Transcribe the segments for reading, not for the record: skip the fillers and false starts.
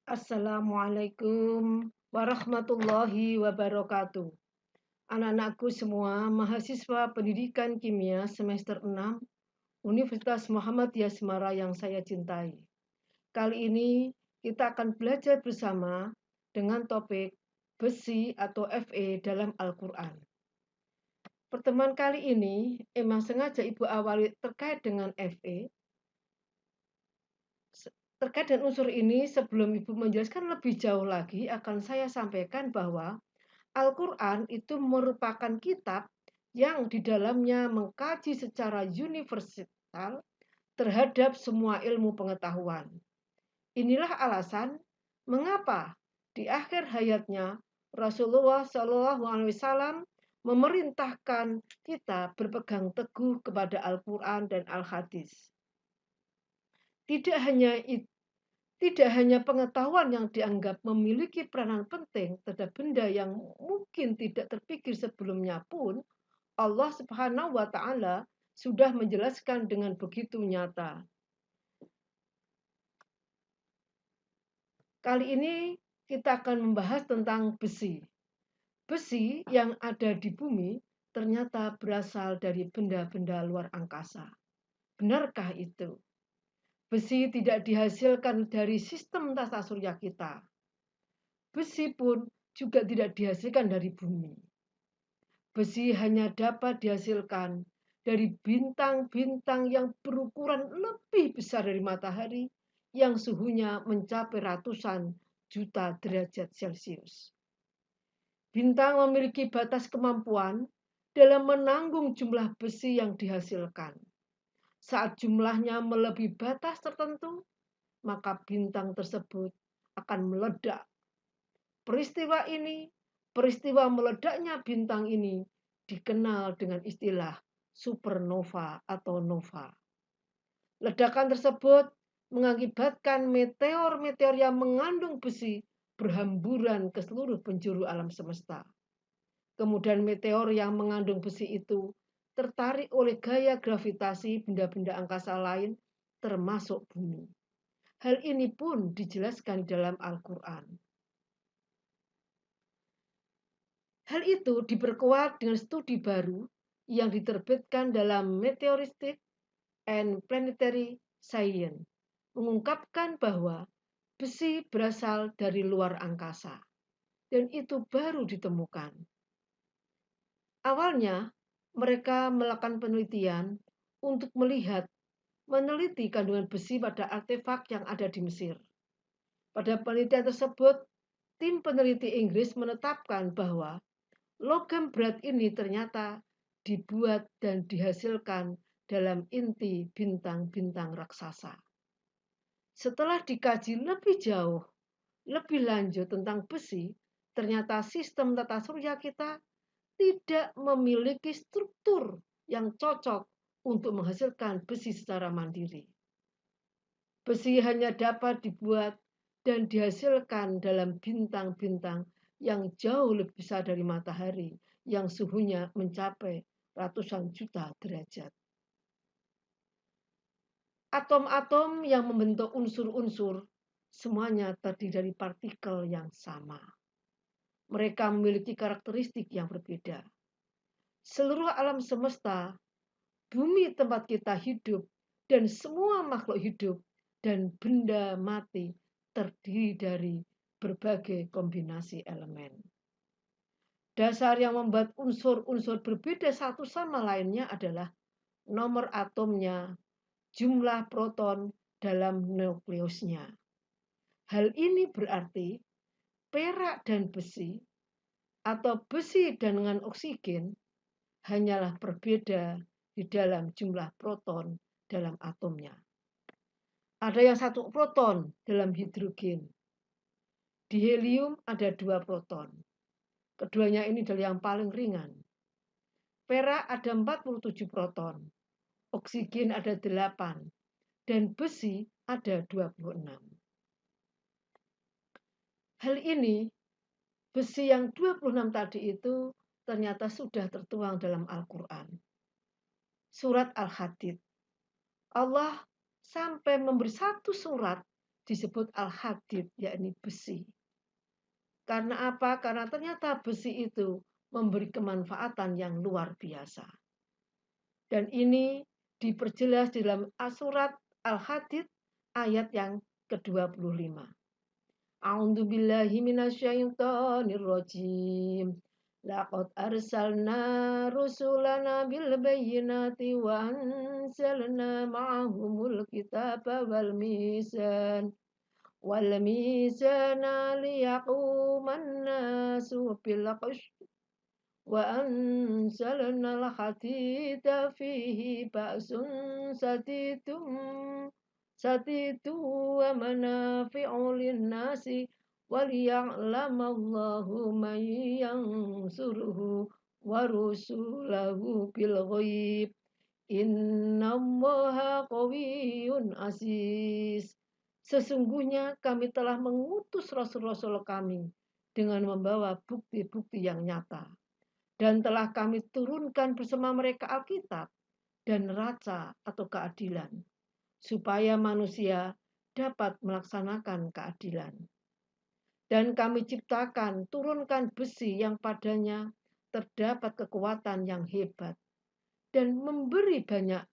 Assalamualaikum warahmatullahi wabarakatuh. Anak-anakku semua, mahasiswa pendidikan kimia semester 6 Universitas Muhammadiyah Semarang yang saya cintai. Kali ini kita akan belajar bersama dengan topik besi atau Fe dalam Al-Quran. Pertemuan kali ini emang sengaja Ibu awali terkait dengan Fe. Terkait dengan unsur ini, sebelum Ibu menjelaskan lebih jauh lagi, akan saya sampaikan bahwa Al-Quran itu merupakan kitab yang di dalamnya mengkaji secara universal terhadap semua ilmu pengetahuan. Inilah alasan mengapa di akhir hayatnya Rasulullah SAW memerintahkan kita berpegang teguh kepada Al-Quran dan Al-Hadis. Tidak hanya pengetahuan yang dianggap memiliki peranan penting terhadap benda yang mungkin tidak terpikir sebelumnya pun, Allah Subhanahu wa Ta'ala sudah menjelaskan dengan begitu nyata. Kali ini kita akan membahas tentang besi. Besi yang ada di bumi ternyata berasal dari benda-benda luar angkasa. Benarkah itu? Besi tidak dihasilkan dari sistem tata surya kita. Besi pun juga tidak dihasilkan dari bumi. Besi hanya dapat dihasilkan dari bintang-bintang yang berukuran lebih besar dari matahari yang suhunya mencapai ratusan juta derajat Celcius. Bintang memiliki batas kemampuan dalam menanggung jumlah besi yang dihasilkan. Saat jumlahnya melebihi batas tertentu, maka bintang tersebut akan meledak. Peristiwa meledaknya bintang ini dikenal dengan istilah supernova atau nova. Ledakan tersebut mengakibatkan meteor-meteor yang mengandung besi berhamburan ke seluruh penjuru alam semesta. Kemudian meteor yang mengandung besi itu tertarik oleh gaya gravitasi benda-benda angkasa lain termasuk bumi. Hal ini pun dijelaskan dalam Al-Quran. Hal itu diperkuat dengan studi baru yang diterbitkan dalam Meteoristic and Planetary Science, mengungkapkan bahwa besi berasal dari luar angkasa, dan itu baru ditemukan. Awalnya, mereka melakukan penelitian untuk meneliti kandungan besi pada artefak yang ada di Mesir. Pada penelitian tersebut, tim peneliti Inggris menetapkan bahwa logam berat ini ternyata dibuat dan dihasilkan dalam inti bintang-bintang raksasa. Setelah dikaji lebih jauh, lebih lanjut tentang besi, ternyata sistem tata surya kita tidak memiliki struktur yang cocok untuk menghasilkan besi secara mandiri. Besi hanya dapat dibuat dan dihasilkan dalam bintang-bintang yang jauh lebih besar dari matahari, yang suhunya mencapai ratusan juta derajat. Atom-atom yang membentuk unsur-unsur semuanya terdiri dari partikel yang sama. Mereka memiliki karakteristik yang berbeda. Seluruh alam semesta, bumi tempat kita hidup, dan semua makhluk hidup dan benda mati terdiri dari berbagai kombinasi elemen. Dasar yang membuat unsur-unsur berbeda satu sama lainnya adalah nomor atomnya, jumlah proton dalam nukleusnya. Hal ini berarti perak dan besi atau besi dengan oksigen hanyalah berbeda di dalam jumlah proton dalam atomnya. Ada yang satu proton dalam hidrogen. Di helium ada 2 proton. Keduanya ini adalah yang paling ringan. Perak ada 47 proton. Oksigen ada 8. Dan besi ada 26. Hal ini, besi yang 26 tadi itu ternyata sudah tertuang dalam Al-Quran. Surat Al-Hadid. Allah sampai memberi satu surat disebut al-hadid, yakni besi. Karena apa? Karena ternyata besi itu memberi kemanfaatan yang luar biasa. Dan ini diperjelas di dalam surat Al-Hadid ayat yang ke-25. A'udzu billahi minasyaitonir rajim. Laqad arsalna rusulana bil bayyinati wa anzalna ma'ahumul kitaba wal mizana liyaquman nasu bil qist وأنزلنا الحديد فيه بأس شديد ومنافع للناس وليعلم الله من ينصره ورسله بالغيب إن الله قوي عزيز. Sesungguhnya kami telah mengutus rasul-rasul kami dengan membawa bukti-bukti yang nyata. Dan telah kami turunkan bersama mereka Alkitab dan neraca atau keadilan, supaya manusia dapat melaksanakan keadilan. Dan kami turunkan besi yang padanya terdapat kekuatan yang hebat dan memberi banyak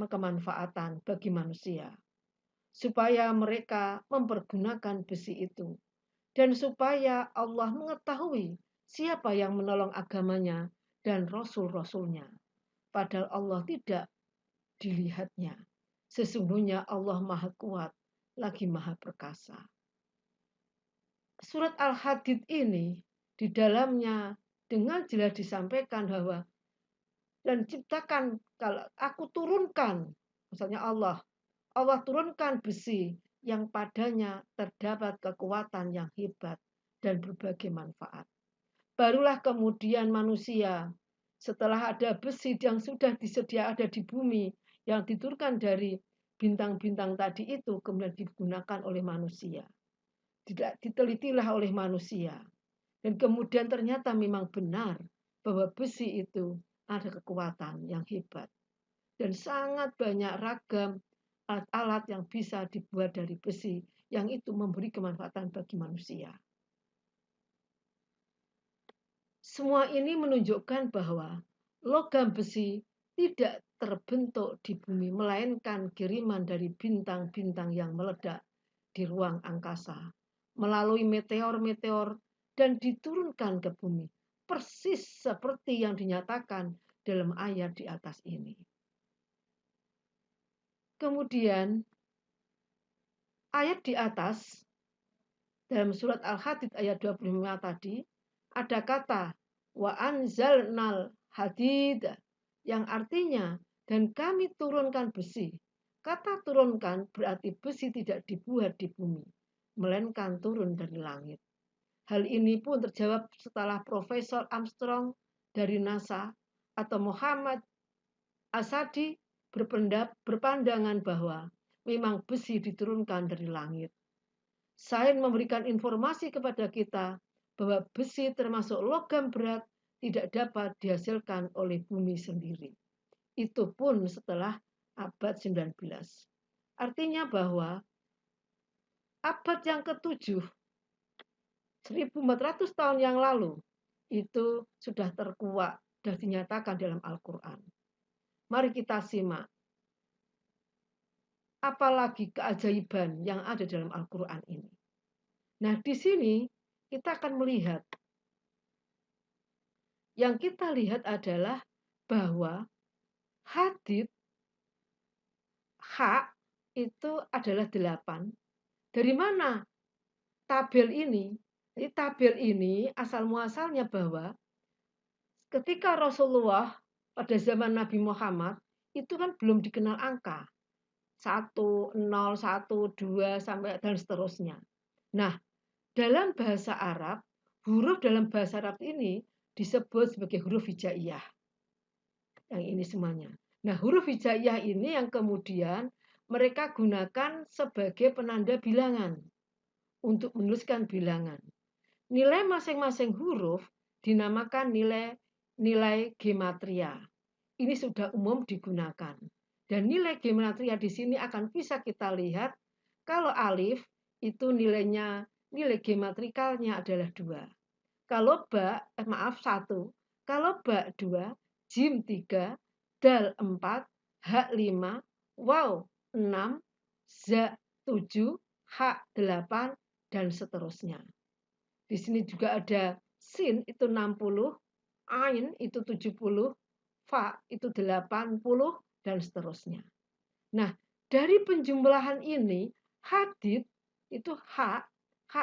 kemanfaatan bagi manusia, supaya mereka mempergunakan besi itu, dan supaya Allah mengetahui siapa yang menolong agamanya dan rasul-rasulnya. Padahal Allah tidak dilihatnya. Sesungguhnya Allah Maha Kuat, lagi Maha Perkasa. Surat Al-Hadid ini di dalamnya dengan jelas disampaikan bahwa dan ciptakan, kalau aku turunkan, misalnya Allah turunkan besi yang padanya terdapat kekuatan yang hebat dan berbagai manfaat. Barulah kemudian manusia, setelah ada besi yang sudah disedia ada di bumi, yang diturunkan dari bintang-bintang tadi itu, kemudian digunakan oleh manusia. Ditelitilah oleh manusia. Dan kemudian ternyata memang benar bahwa besi itu ada kekuatan yang hebat. Dan sangat banyak ragam alat-alat yang bisa dibuat dari besi, yang itu memberi kemanfaatan bagi manusia. Semua ini menunjukkan bahwa logam besi tidak terbentuk di bumi, melainkan kiriman dari bintang-bintang yang meledak di ruang angkasa, melalui meteor-meteor dan diturunkan ke bumi, persis seperti yang dinyatakan dalam ayat di atas ini. Kemudian, ayat di atas, dalam surat Al-Hadid ayat 25 tadi, ada kata wa anzalnal hadid, yang artinya dan kami turunkan besi. Kata turunkan berarti besi tidak dibuat di bumi, melainkan turun dari langit. Hal ini pun terjawab setelah Profesor Armstrong dari NASA atau Muhammad Asadi berpandangan bahwa memang besi diturunkan dari langit. Sains memberikan informasi kepada kita bahwa besi termasuk logam berat tidak dapat dihasilkan oleh bumi sendiri. Itu pun setelah abad 19. Artinya bahwa abad yang ke-7, 1400 tahun yang lalu, itu sudah terkuak dan dinyatakan dalam Al-Quran. Mari kita simak apalagi keajaiban yang ada dalam Al-Quran ini. Nah, di sini kita akan melihat, yang kita lihat adalah bahwa hadid, H itu adalah 8. Dari mana tabel ini? Jadi tabel ini asal muasalnya bahwa ketika Rasulullah pada zaman Nabi Muhammad itu kan belum dikenal angka 1, 0, 1, 2 sampai dan seterusnya. Nah, dalam bahasa Arab, huruf dalam bahasa Arab ini disebut sebagai huruf hijaiyah. Yang ini semuanya. Nah, huruf hijaiyah ini yang kemudian mereka gunakan sebagai penanda bilangan untuk menuliskan bilangan. Nilai masing-masing huruf dinamakan nilai gematria. Ini sudah umum digunakan. Dan nilai gematria di sini akan bisa kita lihat Kalau alif itu nilai gematrikalnya adalah 2. Kalau ba, 1. Kalau ba 2, jim 3, dal 4, ha 5, waw 6, za 7, ha 8, dan seterusnya. Di sini juga ada sin itu 60, ain itu 70, fa itu 80, dan seterusnya. Nah, dari penjumlahan ini, hadid itu H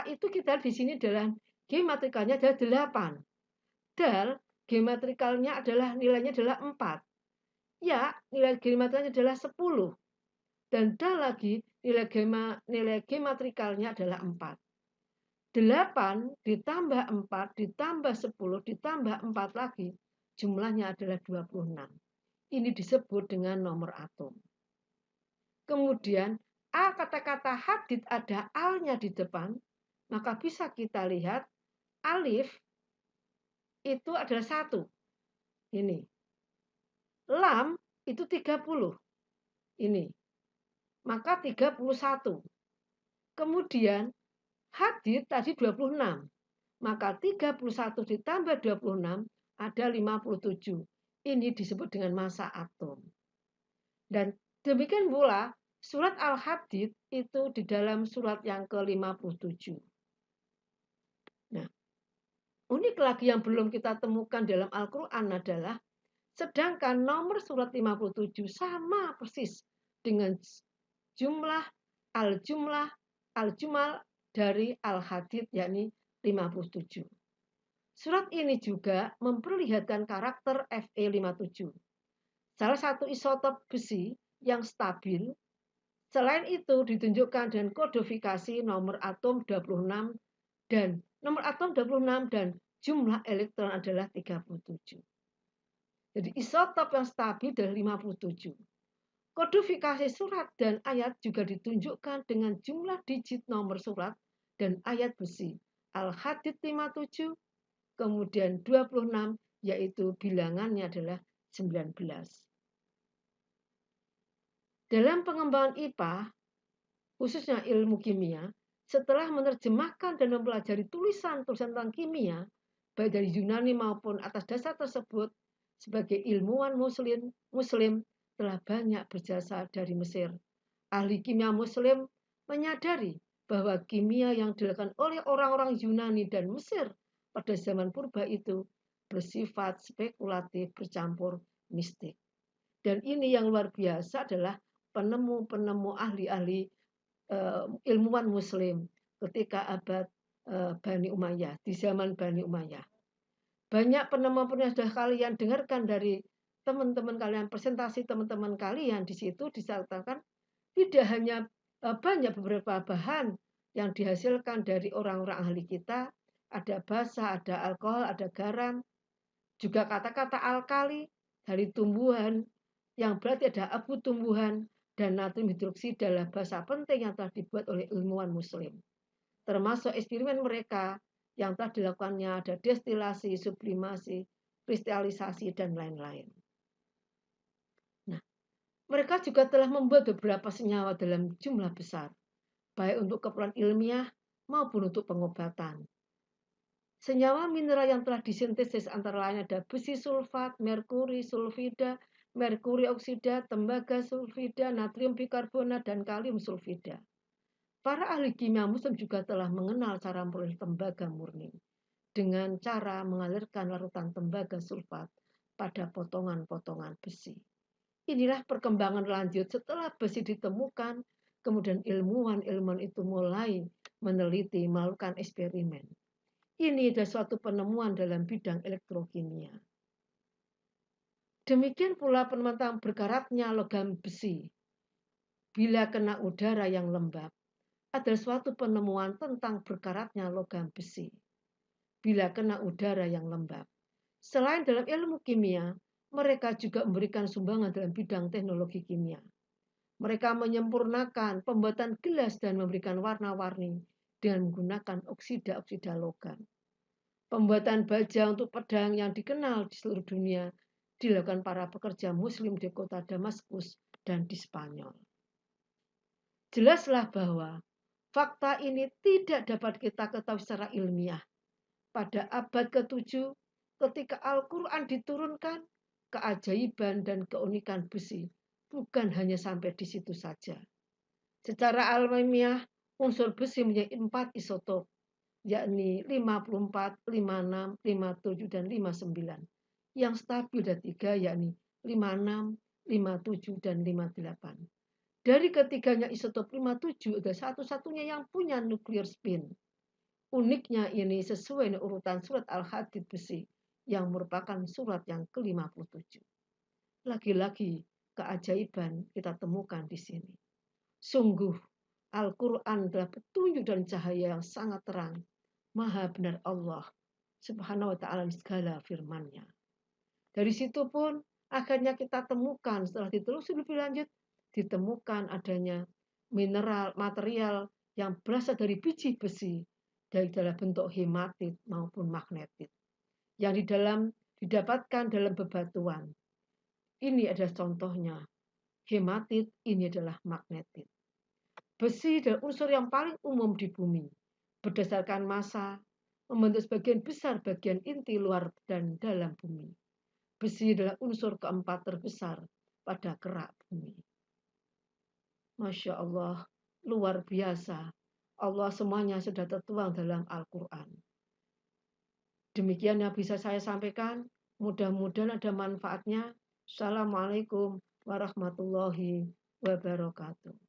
itu kita di sini adalah gematrikalnya adalah 8. Dal gematrikalnya adalah nilainya adalah 4. Ya, nilai gematrikalnya adalah 10. Dan dal lagi nilai gematrikalnya adalah 4. 8 ditambah 4 ditambah 10 ditambah 4 lagi, jumlahnya adalah 26. Ini disebut dengan nomor atom. Kemudian kata-kata hadid ada al-nya di depan, maka bisa kita lihat alif itu adalah 1. Ini. Lam itu 30. Ini. Maka 31. Kemudian hadid tadi 26. Maka 31 ditambah 26 ada 57. Ini disebut dengan massa atom. Dan demikian pula surat Al-Hadid itu di dalam surat yang ke-57. Nah, unik lagi yang belum kita temukan dalam Al-Quran adalah sedangkan nomor surat 57 sama persis dengan jumlah al-jumal dari Al-Hadid, yakni 57. Surat ini juga memperlihatkan karakter Fe57, salah satu isotop besi yang stabil. Selain itu ditunjukkan dengan kodifikasi nomor atom 26 dan nomor atom 26 dan jumlah elektron adalah 37. Jadi isotop yang stabil adalah 57. Kodifikasi surat dan ayat juga ditunjukkan dengan jumlah digit nomor surat dan ayat besi. Al-Hadid 57, kemudian 26, yaitu bilangannya adalah 19. Dalam pengembangan IPA, khususnya ilmu kimia, setelah menerjemahkan dan mempelajari tulisan-tulisan tentang kimia, baik dari Yunani maupun atas dasar tersebut, sebagai ilmuwan muslim telah banyak berjasa dari Mesir. Ahli kimia muslim menyadari bahwa kimia yang dilakukan oleh orang-orang Yunani dan Mesir pada zaman purba itu bersifat spekulatif bercampur mistik. Dan ini yang luar biasa adalah penemu-penemu ahli-ahli ilmuwan muslim ketika abad Bani Umayyah, di zaman Bani Umayyah. Banyak penemu-penemu yang sudah kalian dengarkan dari teman-teman kalian, presentasi teman-teman kalian di situ disertakan tidak hanya banyak beberapa bahan yang dihasilkan dari orang-orang ahli kita, ada basa, ada alkohol, ada garam, juga kata-kata alkali dari tumbuhan yang berarti ada abu tumbuhan dan natrium hidroksida adalah basa penting yang telah dibuat oleh ilmuwan muslim. Termasuk eksperimen mereka yang telah dilakukannya ada destilasi, sublimasi, kristalisasi, dan lain-lain. Nah, mereka juga telah membuat beberapa senyawa dalam jumlah besar, baik untuk keperluan ilmiah maupun untuk pengobatan. Senyawa mineral yang telah disintesis antara lain ada besi sulfat, merkuri sulfida, merkuri oksida, tembaga sulfida, natrium bikarbonat, dan kalium sulfida. Para ahli kimia muslim juga telah mengenal cara memperoleh tembaga murni dengan cara mengalirkan larutan tembaga sulfat pada potongan-potongan besi. Inilah perkembangan lanjut setelah besi ditemukan, kemudian ilmuwan itu mulai meneliti, melakukan eksperimen. Ini adalah suatu penemuan dalam bidang elektrokimia. Demikian pula penemuan tentang berkaratnya logam besi bila kena udara yang lembab adalah suatu penemuan tentang berkaratnya logam besi bila kena udara yang lembab. Selain dalam ilmu kimia, mereka juga memberikan sumbangan dalam bidang teknologi kimia. Mereka menyempurnakan pembuatan gelas dan memberikan warna-warni dengan menggunakan oksida-oksida logam. Pembuatan baja untuk pedang yang dikenal di seluruh dunia dilakukan para pekerja muslim di kota Damaskus dan di Spanyol. Jelaslah bahwa fakta ini tidak dapat kita ketahui secara ilmiah. Pada abad ke-7, ketika Al-Quran diturunkan, keajaiban dan keunikan besi bukan hanya sampai di situ saja. Secara alamiah, unsur besi mempunyai 4 isotop, yakni 54, 56, 57, dan 59. Yang stabil ada 3, yakni 56, 57, dan 58. Dari ketiganya isotop 57 ada satu-satunya yang punya nuklir spin. Uniknya ini sesuai dengan urutan surat Al-Hadid besi yang merupakan surat yang ke-57. Lagi-lagi keajaiban kita temukan di sini. Sungguh Al-Quran adalah petunjuk dan cahaya yang sangat terang. Maha benar Allah Subhanahu wa ta'ala segala firman-Nya. Dari situ pun akhirnya kita temukan setelah ditelusuri lebih lanjut, ditemukan adanya mineral material yang berasal dari biji besi dari dalam bentuk hematit maupun magnetit yang didapatkan dalam bebatuan. Ini adalah contohnya. Hematit ini adalah magnetit. Besi adalah unsur yang paling umum di bumi. Berdasarkan massa, membentuk sebagian besar bagian inti luar dan dalam bumi. Besi adalah unsur keempat terbesar pada kerak bumi. Masya Allah, luar biasa. Allah semuanya sudah tertuang dalam Al-Quran. Demikian yang bisa saya sampaikan. Mudah-mudahan ada manfaatnya. Assalamualaikum warahmatullahi wabarakatuh.